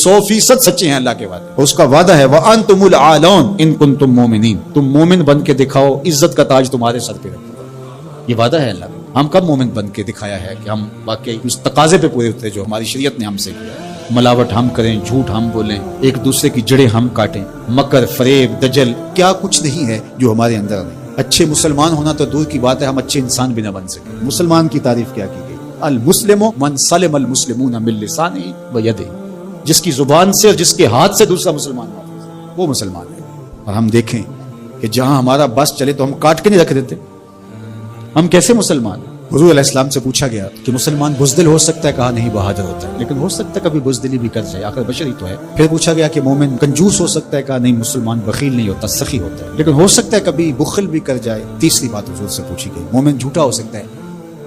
100% سچے ہیں اللہ کے وعدے. اور اس کا وعدہ ہے وَأَنْتُمُ الْأَعْلَوْنَ إِن كُنتُم مُؤْمِنِينَ. تم مومن بن کے دکھاؤ, عزت کا تاج تمہارے سر پہ رکھو. یہ وعدہ ہے اللہ کا. ہم کب مومن بن کے دکھایا ہے کہ ہم واقعی اس تقاضے پہ پورے اترے جو ہماری شریعت نے ہم سے کیا. ملاوٹ ہم کریں, جھوٹ ہم بولیں, ایک دوسرے کی جڑیں ہم کاٹیں, مکر, فریب, دجل, کیا کچھ نہیں ہے جو ہمارے اندر نہیں. اچھے مسلمان ہونا تو دور کی بات ہے, ہم اچھے انسان بھی نہ بن سکے. مسلمان کی تعریف کیا کی گئی؟ المسلم من سلم المسلمون من لسانہ و یدہ. جس کی زبان سے اور جس کے ہاتھ سے دوسرا مسلمان ہو وہ مسلمان ہے. اور ہم دیکھیں کہ جہاں ہمارا بس چلے تو ہم کاٹ کے نہیں رکھ دیتے. ہم کیسے مسلمان ہیں؟ حضور علیہ السلام سے پوچھا گیا کہ مسلمان بزدل ہو سکتا ہے؟ کہا نہیں, بہادر ہوتا ہے. لیکن ہو سکتا ہے کبھی بزدلی بھی کر جائے, آخر بشر ہی تو ہے. پھر پوچھا گیا کہ مومن کنجوس ہو سکتا ہے؟ کہا نہیں, مسلمان بخیل نہیں ہوتا, سخی ہوتا ہے. لیکن ہو سکتا ہے کبھی بخل بھی کر جائے. تیسری بات حضور سے پوچھی گئی, مومن جھوٹا ہو سکتا ہے؟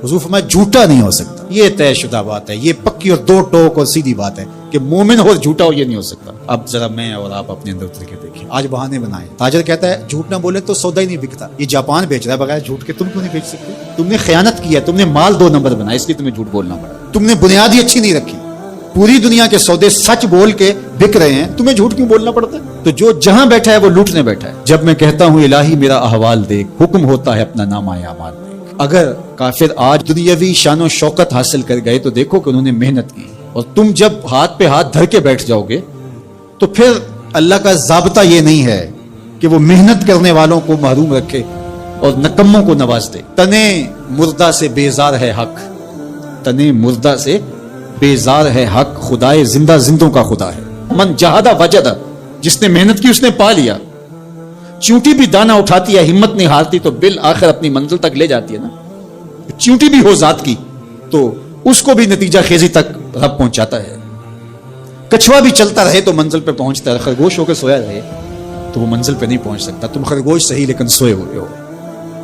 حضور فرمایا جھوٹا نہیں ہو سکتا. یہ طے شدہ بات ہے, یہ پکی اور دو ٹوک اور سیدھی بات ہے کہ مومن ہو جھوٹا ہو یہ نہیں ہو سکتا. اب ذرا میں اور آپ اپنے اندر اتر کے دیکھیں. آج بہانے بنائیں. تاجر کہتا ہے جھوٹ نہ بولے تو سودا ہی نہیں بکتا. یہ جاپان بیچ رہا ہے بغیر جھوٹ کے, تم کیوں نہیں بیچ سکتے؟ تم نے خیانت کی ہے, تم نے مال 2 نمبر بنایا, اس لیے تمہیں جھوٹ بولنا پڑا. تم نے بنیاد ہی اچھی نہیں رکھی. پوری دنیا کے سودے سچ بول کے بک رہے ہیں, تمہیں جھوٹ کیوں بولنا پڑتا ہے؟ تو جو جہاں بیٹھا ہے وہ لوٹنے بیٹھا ہے. جب میں کہتا ہوں الہی میرا احوال دیکھ, حکم ہوتا ہے اپنا نامہ اعمال دیکھ. اگر کافر آج دنیاوی شان و شوکت حاصل کر گئے تو دیکھو کہ انہوں نے محنت کی. اور تم جب ہاتھ پہ ہاتھ دھر کے بیٹھ جاؤ گے تو پھر اللہ کا ضابطہ یہ نہیں ہے کہ وہ محنت کرنے والوں کو محروم رکھے اور نکموں کو نواز دے. تنے مردہ سے بیزار ہے حق, تنے مردہ سے بیزار ہے حق, خدائے زندہ زندوں کا خدا ہے. من جہادہ وجدہ, جس نے محنت کی اس نے پا لیا. چونٹی بھی دانہ اٹھاتی ہے, ہمت نہیں ہارتی تو بالآخر اپنی منزل تک لے جاتی ہے نا. چونٹی بھی ہو ذات کی تو اس کو بھی نتیجہ خیزی تک رب پہنچاتا ہے. کچھوا بھی چلتا رہے تو منزل پہ پہنچتا ہے. خرگوش ہو کے سویا رہے تو وہ منزل پہ نہیں پہنچ سکتا. تم خرگوش صحیح لیکن سوئے ہوئے ہو,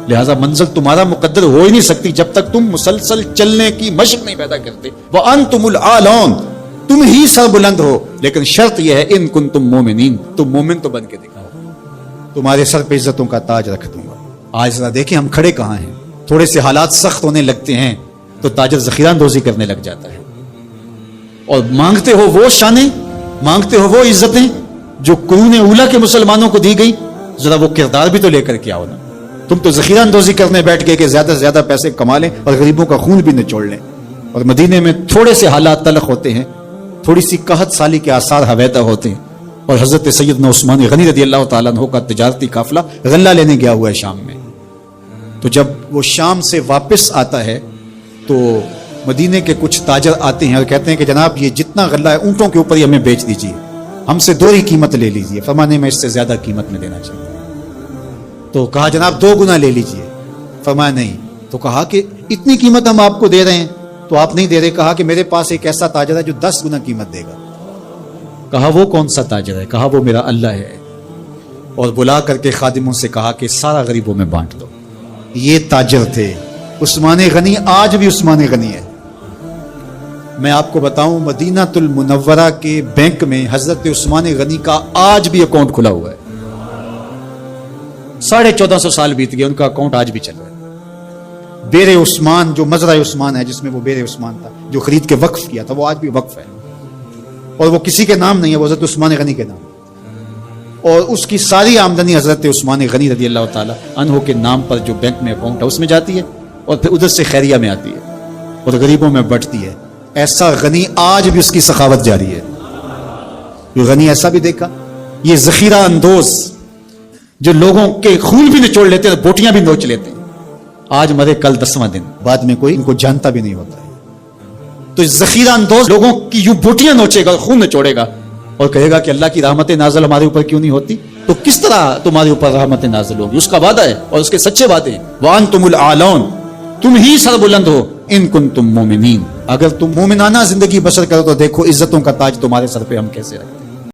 لہذا منزل تمہارا مقدر ہو ہی نہیں سکتی جب تک تم مسلسل چلنے کی مشق نہیں پیدا کرتے. وَأَنْتُمُ الْأَعْلَوْنَ, تم ہی سر بلند ہو. لیکن شرط یہ ہے ان کنتم مومنین, تم مومن تو بن کے دکھاؤ, تمہارے سر پہ عزتوں کا تاج رکھ دوں گا. آج ذرا دیکھیں ہم کھڑے کہاں ہیں. تھوڑے سے حالات سخت ہونے لگتے ہیں تو تاجر ذخیرہ اندوزی کرنے لگ جاتا ہے, اور مانگتے ہو وہ شانیں, مانگتے ہو وہ عزتیں جو قرون اولیٰ کے مسلمانوں کو دی گئی. ذرا وہ کردار بھی تو لے کر کے آؤ نا. تم تو ذخیرہ اندوزی کرنے بیٹھ گئے کہ زیادہ سے زیادہ پیسے کما لیں اور غریبوں کا خون بھی نچوڑ لیں. اور مدینے میں تھوڑے سے حالات تلخ ہوتے ہیں, تھوڑی سی قحط سالی کے آثار حویدہ ہوتے ہیں, اور حضرت سیدنا عثمان غنی رضی اللہ تعالیٰ عنہ کا تجارتی قافلہ غلہ لینے گیا ہوا ہے شام میں. تو جب وہ شام سے واپس آتا ہے تو مدینے کے کچھ تاجر آتے ہیں اور کہتے ہیں کہ جناب یہ جتنا غلہ ہے اونٹوں کے اوپر ہی ہمیں بیچ دیجیے, ہم سے 2 ہی قیمت لے لیجیے. فرمانے میں اس سے زیادہ قیمت میں دینا چاہیے. تو کہا جناب 2 گنا لے لیجیے. فرمایا نہیں. تو کہا کہ اتنی قیمت ہم آپ کو دے رہے ہیں تو آپ نہیں دے رہے. کہا کہ میرے پاس ایک ایسا تاجر ہے جو 10 گنا قیمت دے گا. کہا وہ کون سا تاجر ہے؟ کہا وہ میرا اللہ ہے. اور بلا کر کے خادموں سے کہا کہ سارا غریبوں میں بانٹ دو. یہ تاجر تھے عثمان غنی. آج بھی عثمان غنی ہے. میں آپ کو بتاؤں مدینہ المنورہ کے بینک میں حضرت عثمان غنی کا آج بھی اکاؤنٹ کھلا ہوا ہے. 1450 سال بیت گئے, ان کا اکاؤنٹ آج بھی چل رہا ہے. بیر عثمان جو مزرعہ عثمان ہے جس میں وہ بیر عثمان تھا جو خرید کے وقف کیا تھا, وہ آج بھی وقف ہے. اور وہ کسی کے نام نہیں ہے, وہ حضرت عثمان غنی کے نام. اور اس کی ساری آمدنی حضرت عثمان غنی رضی اللہ تعالی عنہ کے نام پر جو بینک میں اکاؤنٹ ہے اس میں جاتی ہے, اور پھر ادھر سے خیریہ میں آتی ہے اور غریبوں میں بٹتی ہے. ایسا غنی آج بھی اس کی سخاوت جاری ہے. یہ غنی ایسا بھی دیکھا, یہ ذخیرہ اندوز جو لوگوں کے خون بھی نچوڑ لیتے ہیں, بوٹیاں بھی نوچ لیتے ہیں. آج مرے کل 10واں دن, بعد میں کوئی ان کو جانتا بھی نہیں ہوتا ہے. تو ذخیرہ اندوز لوگوں کی یوں بوٹیاں نوچے گا, خون نچوڑے گا اور کہے گا کہ اللہ کی رحمت نازل ہمارے اوپر کیوں نہیں ہوتی. تو کس طرح تمہارے اوپر رحمت نازل ہوگی؟ اس کا وعدہ ہے اور اس کے سچے وعدے ہیں. وَأَنْتُمُ الْأَعْلَوْنَ, تم ہی سر بلند ہو. ان کنتم مومنین, اگر تم مومنانہ زندگی بسر کرو تو دیکھو عزتوں کا تاج تمہارے سر پہ ہم کیسے رکھتے ہیں.